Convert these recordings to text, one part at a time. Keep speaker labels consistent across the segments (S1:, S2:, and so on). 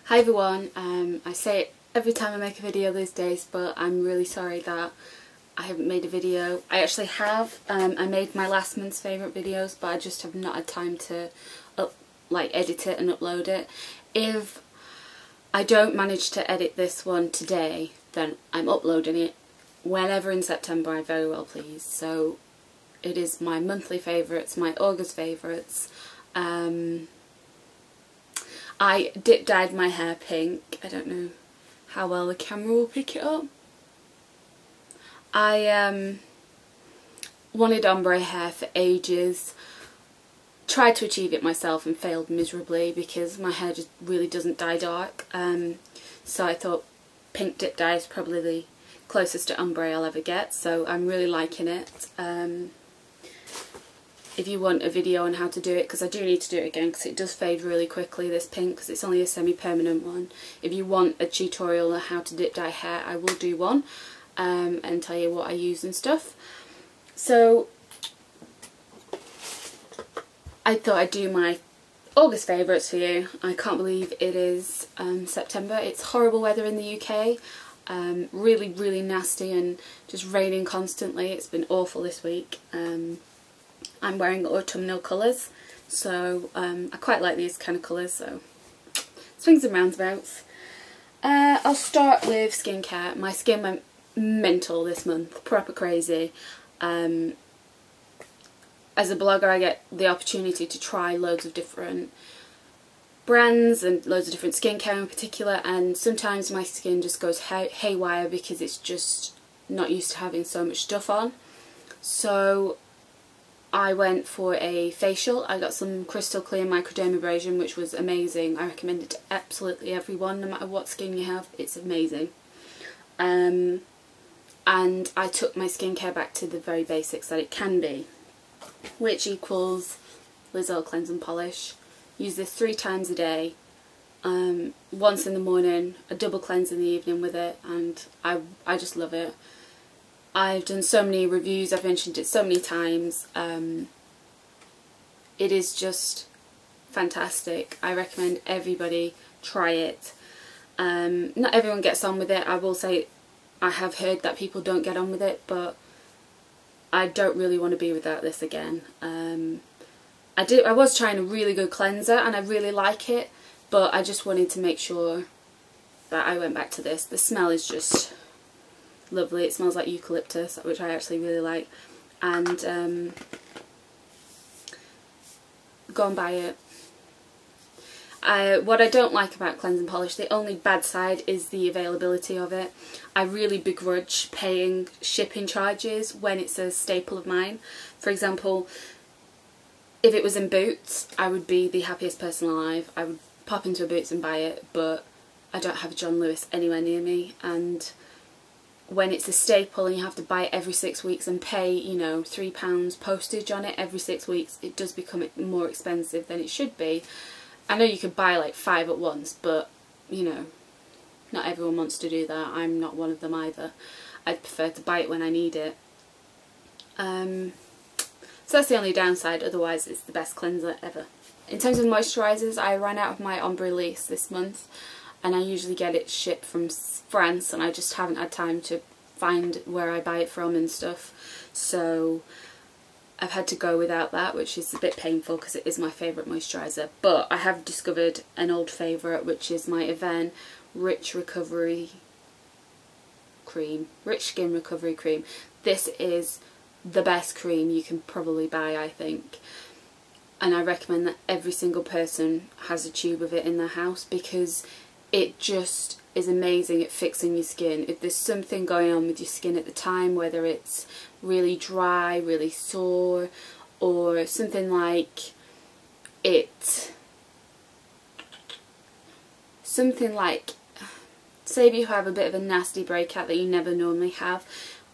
S1: Hi everyone, I say it every time I make a video these days, but I'm really sorry that I haven't made a video. I actually have. I made my last month's favourite videos, but I just have not had time to edit it and upload it. If I don't manage to edit this one today, then I'm uploading it whenever in September I very well please. So it is my monthly favourites, my August favourites. I dip-dyed my hair pink. I don't know how well the camera will pick it up. I wanted ombre hair for ages. Tried to achieve it myself and failed miserably because my hair just really doesn't dye dark. So I thought pink dip dye is probably the closest to ombre I'll ever get. So I'm really liking it. If you want a video on how to do it, because I do need to do it again because it does fade really quickly, this pink, because it's only a semi-permanent one. If you want a tutorial on how to dip dye hair, I will do one and tell you what I use and stuff. So I thought I'd do my August favourites for you. I can't believe it is September. It's horrible weather in the UK. Really, really nasty and just raining constantly. It's been awful this week. I'm wearing autumnal colours, so I quite like these kind of colours, so swings and roundabouts. I'll start with skincare. My skin went mental this month, proper crazy. As a blogger I get the opportunity to try loads of different brands and loads of different skincare in particular, and sometimes my skin just goes haywire because it's just not used to having so much stuff on. So I went for a facial. I got some crystal clear microdermabrasion, which was amazing. I recommend it to absolutely everyone, no matter what skin you have. It's amazing. And I took my skincare back to the very basics that it can be, which equals Liz Earle Cleanse and Polish. Use this 3 times a day. Once in the morning, a double cleanse in the evening with it, and I just love it. I've done so many reviews, I've mentioned it so many times. It is just fantastic. I recommend everybody try it. Not everyone gets on with it. I will say I have heard that people don't get on with it, but I don't really want to be without this again. I was trying a really good cleanser and I really like it, but I just wanted to make sure that I went back to this. The smell is just lovely. It smells like eucalyptus, which I actually really like, and go and buy it. What I don't like about Cleanse and Polish, the only bad side is the availability of it. I really begrudge paying shipping charges when it's a staple of mine. For example, if it was in Boots, I would be the happiest person alive. I would pop into a Boots and buy it, but I don't have a John Lewis anywhere near me, and when it's a staple and you have to buy it every 6 weeks and pay, you know, £3 postage on it every 6 weeks, it does become more expensive than it should be. I know you could buy like 5 at once, but, you know, not everyone wants to do that. I'm not one of them either. I'd prefer to buy it when I need it. So that's the only downside, otherwise it's the best cleanser ever. In terms of moisturisers, I ran out of my Ombre Elise this month, and I usually get it shipped from France, and I just haven't had time to find where I buy it from and stuff, so I've had to go without that, which is a bit painful because it is my favourite moisturiser. But I have discovered an old favourite, which is my Avène Rich Recovery Cream, Rich Skin Recovery Cream. This is the best cream you can probably buy, I think, and I recommend that every single person has a tube of it in their house because it just is amazing at fixing your skin. If there's something going on with your skin at the time, whether it's really dry, really sore, or something like say if you have a bit of a nasty breakout that you never normally have,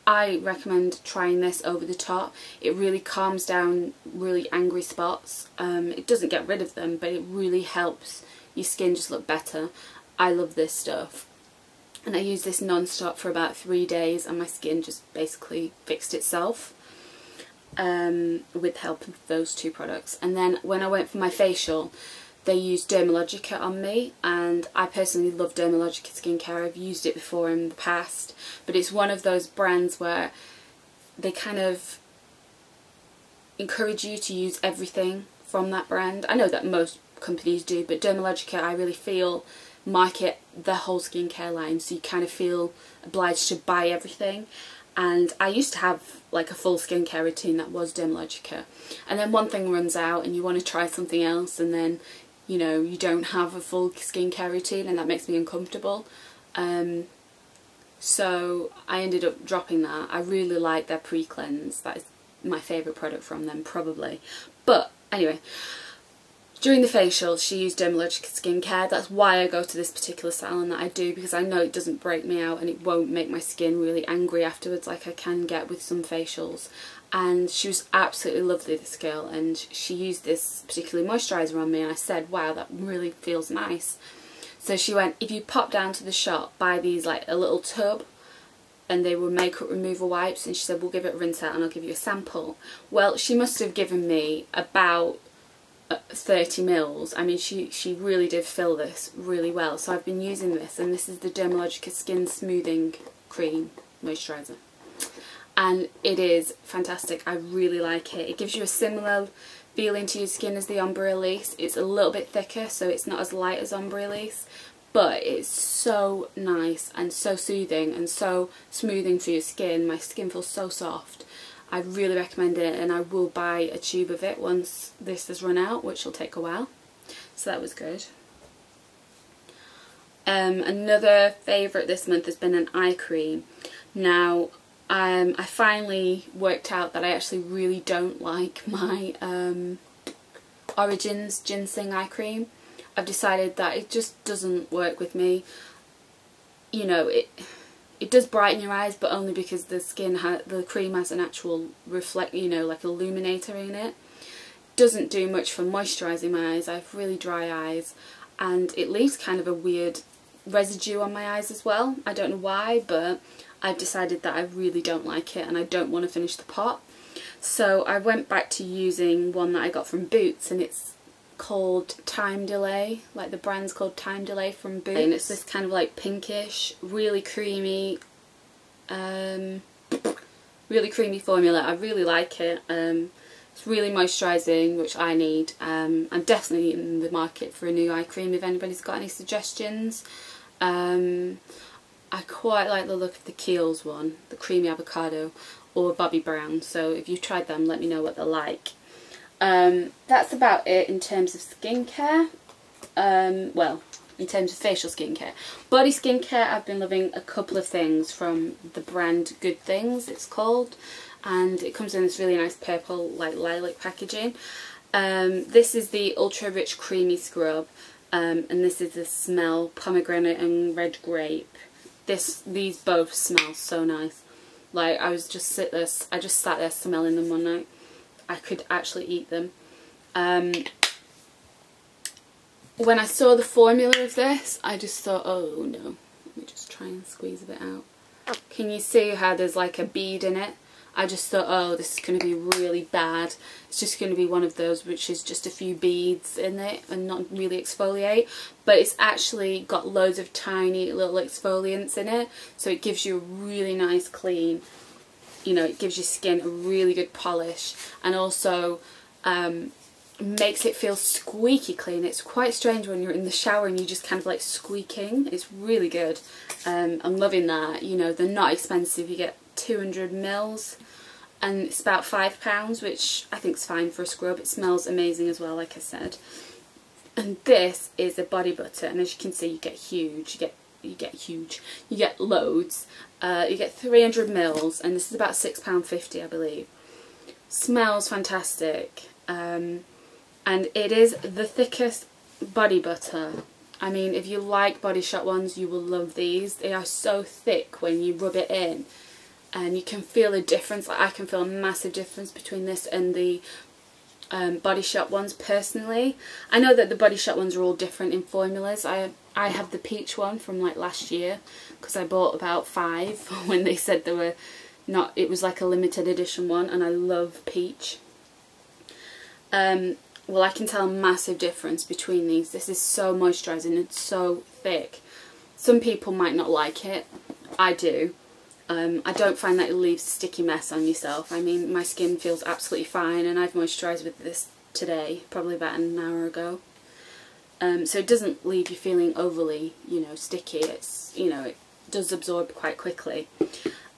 S1: I recommend trying this over the top. It really calms down really angry spots. It doesn't get rid of them, but it really helps your skin just look better. I love this stuff, and I used this non-stop for about 3 days, and my skin just basically fixed itself with the help of those 2 products. And then when I went for my facial, they used Dermalogica on me, and I personally love Dermalogica skincare. I've used it before in the past, but it's one of those brands where they kind of encourage you to use everything from that brand. I know that most companies do, but Dermalogica, I really feel, market the whole skincare line, so you kind of feel obliged to buy everything. And I used to have like a full skincare routine that was Dermalogica, and then one thing runs out and you want to try something else, and then, you know, you don't have a full skincare routine, and that makes me uncomfortable. So I ended up dropping that. I really like their pre-cleanse. That is my favourite product from them, probably. But anyway, during the facial she used Dermalogica skincare. That's why I go to this particular salon that I do, because I know it doesn't break me out and it won't make my skin really angry afterwards like I can get with some facials. And she was absolutely lovely, this girl, and she used this particular moisturiser on me, and I said, wow, that really feels nice. So she went, if you pop down to the shop, buy these, like a little tub, and they were makeup removal wipes, and she said, we'll give it a rinse out and I'll give you a sample. Well, she must have given me about 30 mils. I mean, she really did fill this really well. So I've been using this, and this is the Dermalogica Skin Smoothing Cream Moisturiser. And it is fantastic. I really like it. It gives you a similar feeling to your skin as the Ombre Elise. It's a little bit thicker, so it's not as light as Ombre Elise, but it's so nice and so soothing and so smoothing for your skin. My skin feels so soft. I really recommend it, and I will buy a tube of it once this has run out, which will take a while. So that was good. Another favourite this month has been an eye cream. Now, I finally worked out that I actually really don't like my Origins Ginseng eye cream. I've decided that it just doesn't work with me. You know, it does brighten your eyes, but only because the cream has an actual you know, like illuminator in it. Doesn't do much for moisturising my eyes. I have really dry eyes, and it leaves kind of a weird residue on my eyes as well. I don't know why, but I've decided that I really don't like it, and I don't want to finish the pot. So I went back to using one that I got from Boots, and it's called Time Delay. Like, the brand's called Time Delay from Boots, and it's this kind of like pinkish, really creamy formula. I really like it. It's really moisturising, which I need. I'm definitely in the market for a new eye cream if anybody's got any suggestions. I quite like the look of the Kiehl's one, the Creamy Avocado, or Bobbi Brown, so if you've tried them, let me know what they're like. That's about it in terms of skincare. Well, in terms of facial skincare. Body skincare, I've been loving a couple of things from the brand Good Things, it's called, and it comes in this really nice purple, like lilac packaging. This is the Ultra Rich Creamy Scrub, and this is the smell pomegranate and red grape. These both smell so nice. Like, I just sat there smelling them one night. I could actually eat them. When I saw the formula of this, I just thought, oh no. Let me just try and squeeze a bit out. Can you see how there's like a bead in it? I just thought, oh, this is going to be really bad. It's just going to be one of those which is just a few beads in it and not really exfoliate. But it's actually got loads of tiny little exfoliants in it. So it gives you a really nice clean, you know, it gives your skin a really good polish, and also makes it feel squeaky clean. It's quite strange when you're in the shower and you just kind of like squeaking. It's really good. I'm loving that. You know, they're not expensive. You get 200 mils and it's about £5, which I think is fine for a scrub. It smells amazing as well, like I said. And this is a body butter, and as you can see, you get huge. You get loads. You get 300 mils, and this is about £6.50, I believe. Smells fantastic, and it is the thickest body butter. I mean, if you like Body Shop ones, you will love these. They are so thick when you rub it in, and you can feel a difference. Like, I can feel a massive difference between this and the Body Shop ones personally. I know that the Body Shop ones are all different in formulas. I have the peach one from like last year because I bought about 5 when they said they were not, it was like a limited edition one, and I love peach. well, I can tell a massive difference between these. This is so moisturising and so thick. Some people might not like it. I do. I don't find that it leaves a sticky mess on yourself. I mean, my skin feels absolutely fine, and I've moisturised with this today, probably about an hour ago. So it doesn't leave you feeling overly, you know, sticky. It's, you know, it does absorb quite quickly.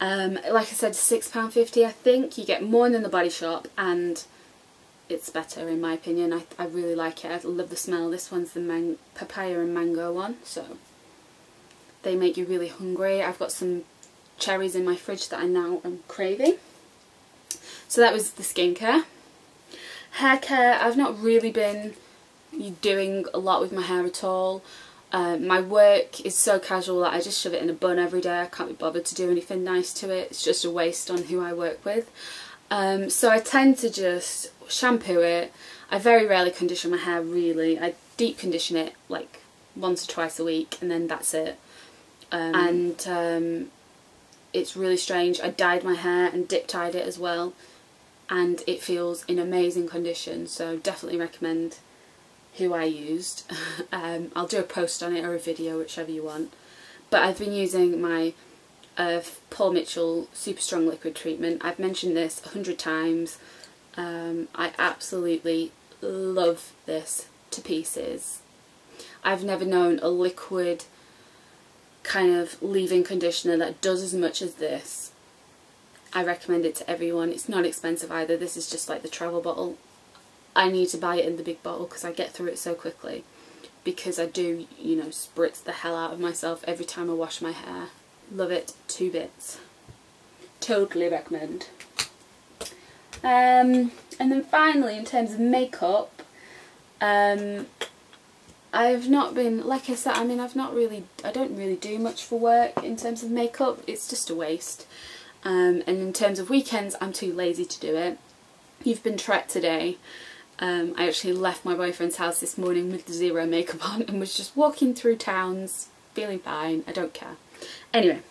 S1: Like I said, £6.50 I think. You get more than the Body Shop, and it's better in my opinion. I really like it. I love the smell. This one's the papaya and mango one, so they make you really hungry. I've got some cherries in my fridge that I now am craving. So that was the skincare. Hair care, I've not really been doing a lot with my hair at all. My work is so casual that I just shove it in a bun every day. I can't be bothered to do anything nice to it. It's just a waste on who I work with. So I tend to just shampoo it. I very rarely condition my hair really. I deep condition it like once or twice a week, and then that's it. It's really strange. I dyed my hair and dip dyed it as well, and it feels in amazing condition, so definitely recommend who I used. I'll do a post on it or a video, whichever you want. But I've been using my Paul Mitchell Super Strong Liquid Treatment. I've mentioned this 100 times. I absolutely love this to pieces. I've never known a liquid kind of leave-in conditioner that does as much as this. I recommend it to everyone. It's not expensive either. This is just like the travel bottle. I need to buy it in the big bottle because I get through it so quickly, because I do, you know, spritz the hell out of myself every time I wash my hair. Love it to bits. Totally recommend. And then finally, in terms of makeup, I've not been, like I said, I mean, I don't really do much for work in terms of makeup. It's just a waste. And in terms of weekends, I'm too lazy to do it. You've been Trek today. I actually left my boyfriend's house this morning with zero makeup on and was just walking through towns, feeling fine. I don't care. Anyway,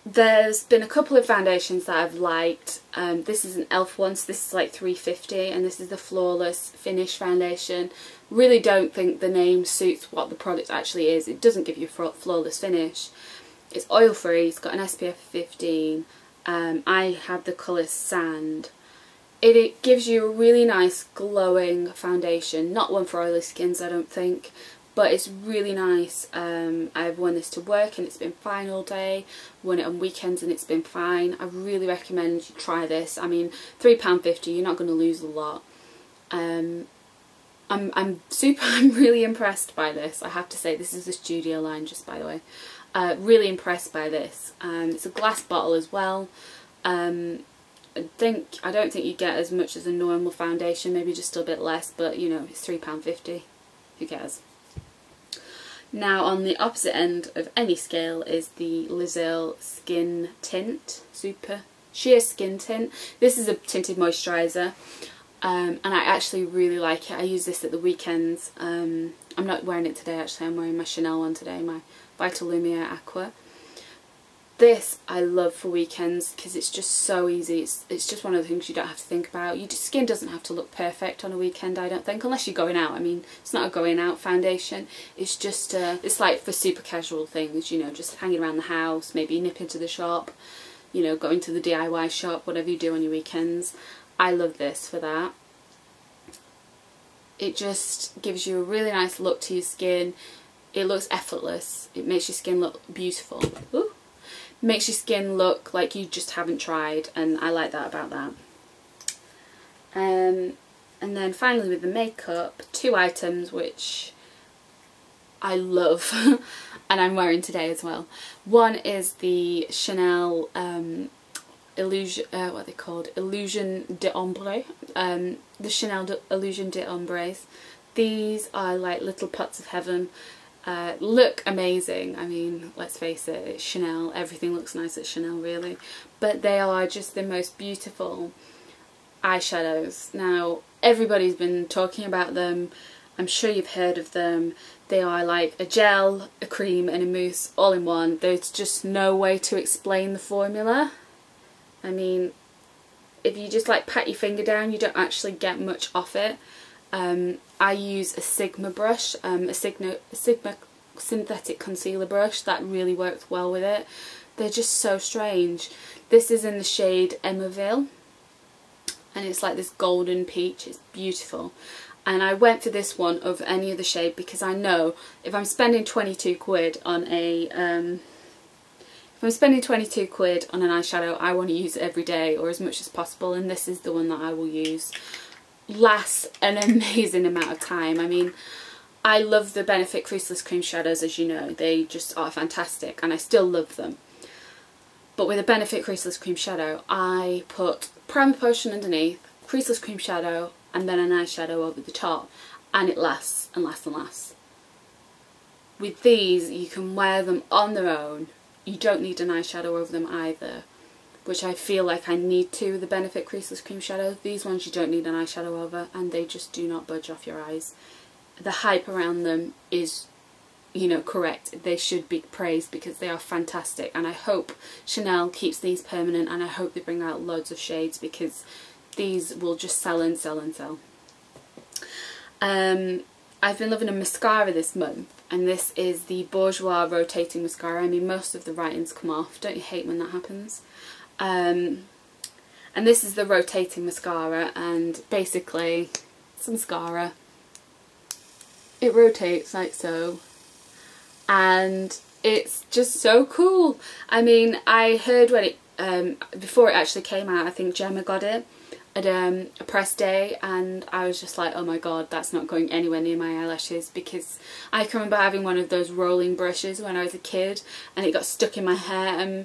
S1: there's been a couple of foundations that I've liked. This is an e.l.f. one, so this is like £3.50, and this is the Flawless Finish foundation. Really don't think the name suits what the product actually is. It doesn't give you a flawless finish. It's oil free, it's got an SPF 15. I have the colour Sand. It gives you a really nice glowing foundation. Not one for oily skins, I don't think, but it's really nice. I've worn this to work and it's been fine all day. Worn it on weekends and it's been fine. I really recommend you try this. I mean, £3.50, you're not going to lose a lot. I'm really impressed by this. I have to say, this is the Studio line, just by the way. Really impressed by this. It's a glass bottle as well. I don't think you get as much as a normal foundation, maybe just a bit less, but you know, it's £3.50. Who cares? Now on the opposite end of any scale is the Liz Earle Skin Tint, Super Sheer Skin Tint. This is a tinted moisturiser, and I actually really like it. I use this at the weekends. I'm not wearing it today actually, I'm wearing my Chanel one today, my Vital Lumiere Aqua. This I love for weekends because it's just so easy. It's just one of the things you don't have to think about. Your skin doesn't have to look perfect on a weekend, I don't think, unless you're going out. I mean, it's not a going out foundation. It's just it's like for super casual things, you know, just hanging around the house, maybe nip into the shop, you know, going to the DIY shop, whatever you do on your weekends. I love this for that. It just gives you a really nice look to your skin. It looks effortless. It makes your skin look beautiful. Ooh. Makes your skin look like you just haven't tried, and I like that about that. And then finally with the makeup, 2 items which I love and I'm wearing today as well. One is the Chanel Illusion, what are they called? Illusion d'Ombre. The Chanel Illusion d'Ombres. These are like little pots of heaven. Look amazing. I mean, let's face it, it's Chanel. Everything looks nice at Chanel, really. But they are just the most beautiful eyeshadows. Now, everybody's been talking about them. I'm sure you've heard of them. They are like a gel, a cream and a mousse all in one. There's just no way to explain the formula. I mean, if you just like pat your finger down, you don't actually get much off it. I use a Sigma brush, a Sigma synthetic concealer brush that really works well with it. They're just so strange. This is in the shade Emerville, and it's like this golden peach. It's beautiful. And I went for this one over any other shade because I know if I'm spending 22 quid on a if I'm spending 22 quid on an eyeshadow, I want to use it every day or as much as possible, and this is the one that I will use. Lasts an amazing amount of time. I mean, I love the Benefit Creaseless Cream Shadows, as you know. They just are fantastic and I still love them. But with a Benefit Creaseless Cream Shadow, I put primer potion underneath, creaseless cream shadow, and then an eyeshadow over the top, and it lasts and lasts and lasts. With these, you can wear them on their own. You don't need an eyeshadow over them either, which I feel like I need to with the Benefit Creaseless Cream Shadow. These ones you don't need an eyeshadow over, and they just do not budge off your eyes. The hype around them is, you know, correct. They should be praised because they are fantastic, and I hope Chanel keeps these permanent, and I hope they bring out loads of shades because these will just sell and sell and sell. I've been loving a mascara this month, and this is the Bourjois Rotating Mascara. I mean, most of the writings come off. Don't you hate when that happens? And this is the rotating mascara, and basically it's a mascara. It rotates like so, and it's just so cool. I mean, I heard when it before it actually came out, I think Gemma got it at a press day, and I was just like, oh my god, that's not going anywhere near my eyelashes, because I can remember having one of those rolling brushes when I was a kid and it got stuck in my hair, and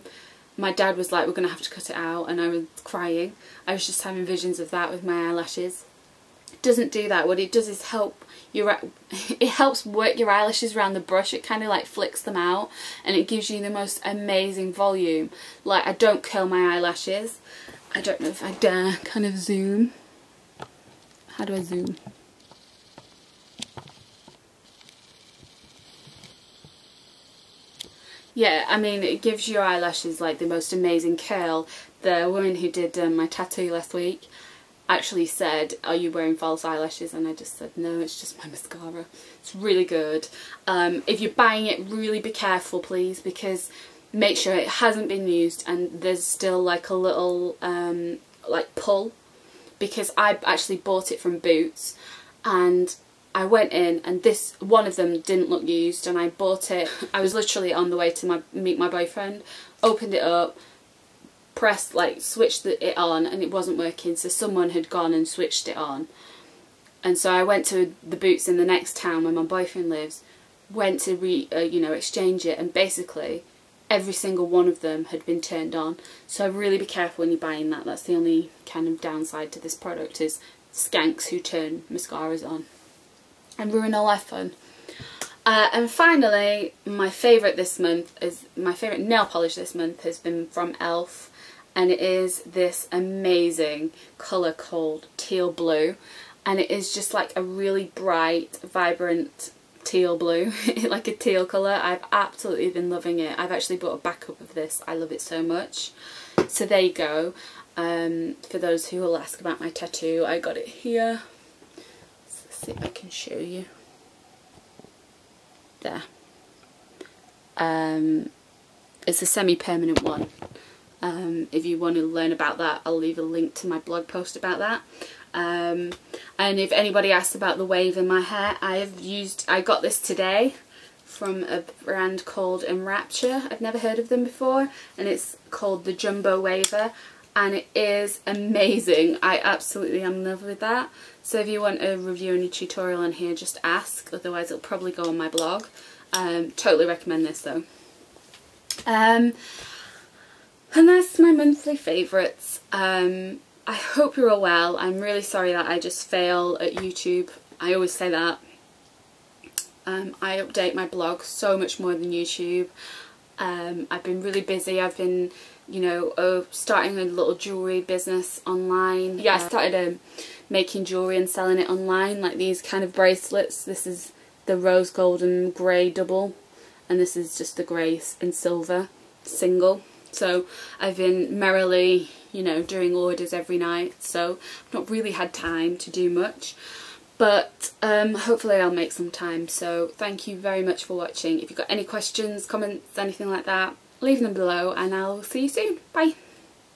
S1: my dad was like, we're gonna have to cut it out, and I was crying. I was just having visions of that with my eyelashes. It doesn't do that. What it does is help your, it helps work your eyelashes around the brush. It kind of like flicks them out, and it gives you the most amazing volume. Like, I don't curl my eyelashes. I don't know if I dare kind of zoom. How do I zoom? Yeah, I mean, it gives your eyelashes like the most amazing curl. The woman who did my tattoo last week actually said, are you wearing false eyelashes? And I just said, no, it's just my mascara. It's really good. If you're buying it, really be careful please, because make sure it hasn't been used and there's still like a little like pull, because I actually bought it from Boots, and I went in and this one of them didn't look used, and I bought it. I was literally on the way to meet my boyfriend, opened it up, pressed, like switched it on, and it wasn't working, so someone had gone and switched it on. And so I went to the Boots in the next town where my boyfriend lives, went to you know, exchange it, and basically every single one of them had been turned on. So really be careful when you're buying that. That's the only kind of downside to this product, is skanks who turn mascaras on and ruin our life fun. And finally, my favourite nail polish this month has been from e.l.f. and it is this amazing colour called Teal Blue, and it is just like a really bright, vibrant teal blue, like a teal colour. I've absolutely been loving it. I've actually bought a backup of this. I love it so much. So there you go. For those who will ask about my tattoo, I got it here. Let's see if I can show you. There. It's a semi-permanent one. If you want to learn about that, I'll leave a link to my blog post about that. And if anybody asks about the wave in my hair, I got this today from a brand called Enrapture. I've never heard of them before, and it's called the Jumbo Waver, and it is amazing. I absolutely am in love with that. So if you want a review and a tutorial on here, just ask, otherwise it'll probably go on my blog. Totally recommend this though. And that's my monthly favourites. I hope you're all well. I'm really sorry that I just fail at YouTube. I always say that. I update my blog so much more than YouTube. I've been really busy. I've been, you know, starting a little jewellery business online. Yeah, I started making jewellery and selling it online, like these kind of bracelets. This is the rose gold and grey double, and this is just the grey and silver single. so I've been merrily, you know, doing orders every night, so I've not really had time to do much. But hopefully I'll make some time. So thank you very much for watching. If you've got any questions, comments, anything like that, leave them below and I'll see you soon. Bye!